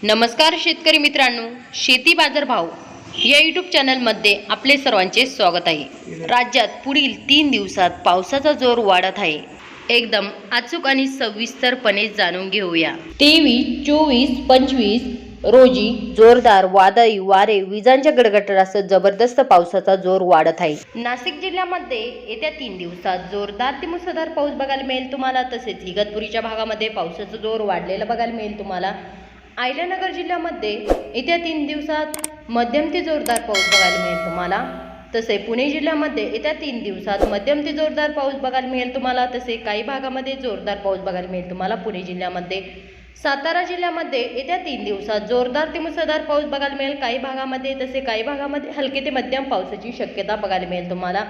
नमस्कार शेतकरी मित्रांनो, शेती बाजार भाव या यूट्यूब चॅनलमध्ये आपले सर्वांचे स्वागत आहे। राज्यात पुढील 3 दिवसात पावसाचा जोर वाढत आहे। एकदम अचूक आणि सविस्तरपणे जाणून घेऊया। 23, 24, 25 रोजी जोरदार वादळी वारे, विजांच्या गडगडाटासह जबरदस्त पावसाचा जोर वाढत आहे। नाशिक जिल्ह्यामध्ये येत्या 3 दिवसात जोरदार ते मुसळधार पाऊस बघायला मिळेल तुम्हाला। तसेच इगतपुरीच्या भागामध्ये पावसाचा जोर वाढलेला बघायला मिळेल तुम्हाला। अहिल्यानगर जिल्ह्यामध्ये येत्या 3 दिवसात मध्यम ते जोरदार पाऊस बघायला मिळेल तुम्हाला। तसे पुणे जिल्ह्यामध्ये येत्या 3 दिवसात मध्यम ते जोरदार पाऊस बघायला मिळेल तुम्हाला। तसे काही भागामध्ये जोरदार पाऊस बघायला मिळेल तुम्हाला पुणे जिल्ह्यामध्ये। सातारा जिल्ह्यामध्ये येत्या 3 दिवसात जोरदार ते मुसळधार पाऊस बघायला मिळेल काही भागामध्ये। तसे काही भागामध्ये हलके ते मध्यम पावसाची शक्यता बघायला मिळेल तुम्हाला।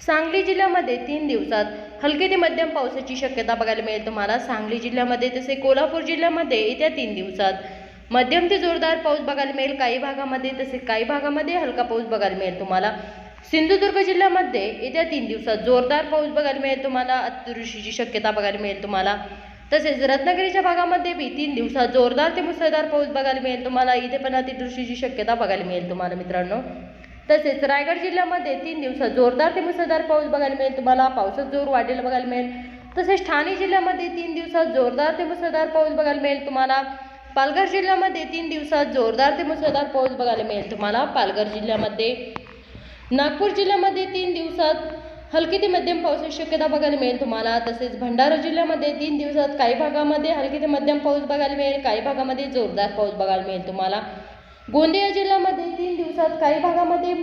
सांगली जिल्ह्यामध्ये 3 दिवसात हलके ते मध्यम पावसाची शक्यता बघायला मिळेल तुम्हाला सांगली जिल्ह्यामध्ये। तसे कोल्हापूर जिल्ह्यामध्ये येत्या 3 दिवसात मध्यम ते जोरदार पाऊस बघायला मिळेल काही भागामध्ये। तसे काही भागामध्ये हलका पाऊस बघायला मिळेल तुम्हाला। सिंधुदुर्ग जिल्ह्यामध्ये येत्या 3 दिवसात जोरदार पाऊस बघायला मिळेल तुम्हाला, अतिवृष्टीची शक्यता बघायला मिळेल तुम्हाला। तसेच रत्नागिरीच्या भागामध्ये बी 3 दिवसात जोरदार ते मुसळधार पाऊस बघायला मिळेल तुम्हाला। इथे पण अतिवृष्टीची शक्यता बघायला मिळेल तुम्हाला मित्रांनो। तसेच रायगड जिल्ह्यामध्ये 3 दिवसात जोरदार ते मुसळधार पाऊस बघायला मिळेल तुम्हाला, पावसाचा जोर वाढलेला बघायला मिळेल। तसेच ठाणे जिल्ह्यामध्ये 3 दिवसात जोरदार ते मुसळधार पाऊस बघायला मिळेल तुम्हाला। पालघर जिल्ह्यामध्ये 3 दिवसात जोरदार ते मुसळधार पाऊस बघायला मिळेल तुम्हाला पालघर जिल्ह्यामध्ये। नागपूर जिल्ह्यामध्ये 3 दिवसात हलकी ते मध्यम पावसाची शक्यता बघायला मिळेल तुम्हाला। तसेच भंडारा जिल्ह्यामध्ये 3 दिवसात काही भागामध्ये हलकी ते मध्यम पाऊस बघायला मिळेल, काही भागामध्ये जोरदार पाऊस बघायला मिळेल तुम्हाला। गोंदिया जिल्ह्यामध्ये 3 दिवसात काही भागामध्ये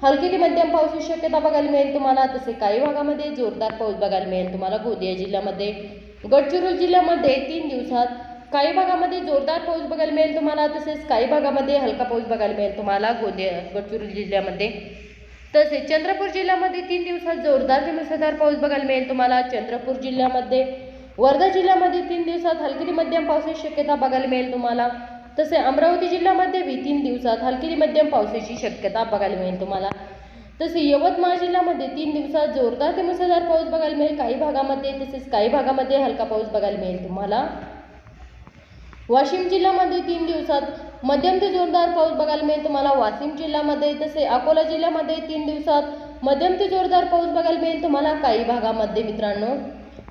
हलकी ते मध्यम पावसाची शक्यता बघायला मिळेल तुम्हाला। तसे काही भागामध्ये जोरदार पाऊस बघायला मिळेल तुम्हाला गोंदिया जिल्ह्यामध्ये। गडचिरोली जिल्ह्यामध्ये 3 दिवसात काही भागामध्ये जोरदार पाऊस बघायला मिळेल तुम्हाला। तसेच काही भागामध्ये हलका पाऊस बघायला मिळेल तुम्हाला गडचिरोली जिल्ह्यामध्ये। तसेच चंद्रपूर जिल्ह्यामध्ये 3 दिवसात जोरदार ते मुसळधार पाऊस बघायला मिळेल तुम्हाला चंद्रपूर जिल्ह्यामध्ये। वर्धा जिल्ह्यामध्ये 3 दिवसात हलकी ते मध्यम पावसाची शक्यता बघायला मिळेल तुम्हाला। तसे अमरावती जिल्ह्यामध्ये 3 दिवसात हलकी ते मध्यम पावसाची शक्यता बघायला मिळेल तुम्हाला। तसे यवतमाळ जिल्ह्यामध्ये 3 दिवसात जोरदार ते मुसळधार पाऊस बघायला मिळेल काही भागामध्ये। तसेच काही भागामध्ये हलका पाऊस बघायला मिळेल तुम्हाला। वाशिम जिल्ह्यामध्ये 3 दिवसात मध्यम ते जोरदार पाऊस बघायला मिळेल तुम्हाला वाशिम जिल्ह्यामध्ये। तसे अकोला जिल्ह्यामध्ये 3 दिवसात मध्यम ते जोरदार पाऊस बघायला मिळेल तुम्हाला काही भागामध्ये मित्रांनो।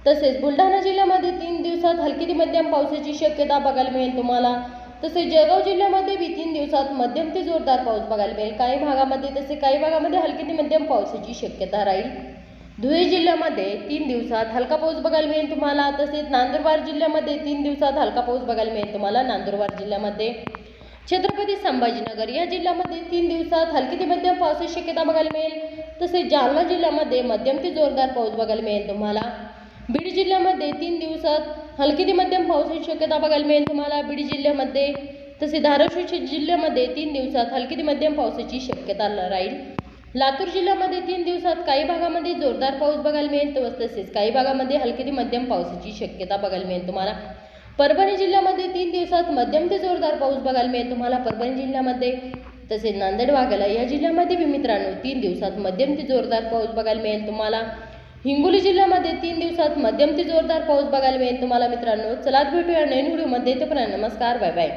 तसेच बुलढाणा जिल्ह्यामध्ये 3 दिवसात हलकी ते मध्यम पावसाची शक्यता बघायला मिळेल तुम्हाला। तसे जळगाव जिल्ह्यामध्ये 3 दिवसात मध्यम ते जोरदार पाऊस बघायला मिळेल काही भागामध्ये। तसे काही भागामध्ये हलकी ते मध्यम पावसाची शक्यता राहील। धुळे जिल्ह्यामध्ये 3 दिवसात हलका पाऊस बघायला मिळेल तुम्हाला। तसेच नंदुरबार जिल्ह्यामध्ये 3 दिवसात हलका पाऊस बघायला मिळेल तुम्हाला नंदुरबार जिल्ह्यामध्ये। छत्रपती संभाजीनगर या जिल्ह्यामध्ये 3 दिवसात हलकी ते मध्यम पावसाची शक्यता बघायला मिळेल। तसेच जालना जिल्ह्यामध्ये मध्यम ते जोरदार पाऊस बघायला मिळेल तुम्हाला। बीड जिल्ह्यामध्ये 3 दिवसात हलकी ते मध्यम पावसाची शक्यता बघायला मिळेल तुम्हाला बीड जिल्ह्यामध्ये। तसे धाराशिव जिल्ह्यामध्ये 3 दिवसात हलकी ते मध्यम पावसाची शक्यता राहील। लातूर जिल्ह्यामध्ये 3 दिवसात काही भागामध्ये जोरदार पाऊस बघायला मिळेल, तसेच काही भागामध्ये हलकी ते मध्यम पावसाची शक्यता बघायला मिळेल तुम्हाला। परभणी जिल्ह्यामध्ये 3 दिवसात मध्यम ते जोरदार पाऊस बघायला मिळेल तुम्हाला परभणी जिल्ह्यामध्ये। तसेच नांदेड वाघाला या जिल्ह्यामध्ये मित्रांनो 3 दिवसात मध्यम ते जोरदार पाऊस बघायला मिळेल तुम्हाला। हिंगोली जिल्ह्यामध्ये 3 दिवसात मध्यम ते जोरदार पाऊस बघायला मिळेल तुम्हाला मित्रांनो। चला भेटूया नवीन व्हिडिओमध्ये, तोपर्यंत नमस्कार, बाय बाय।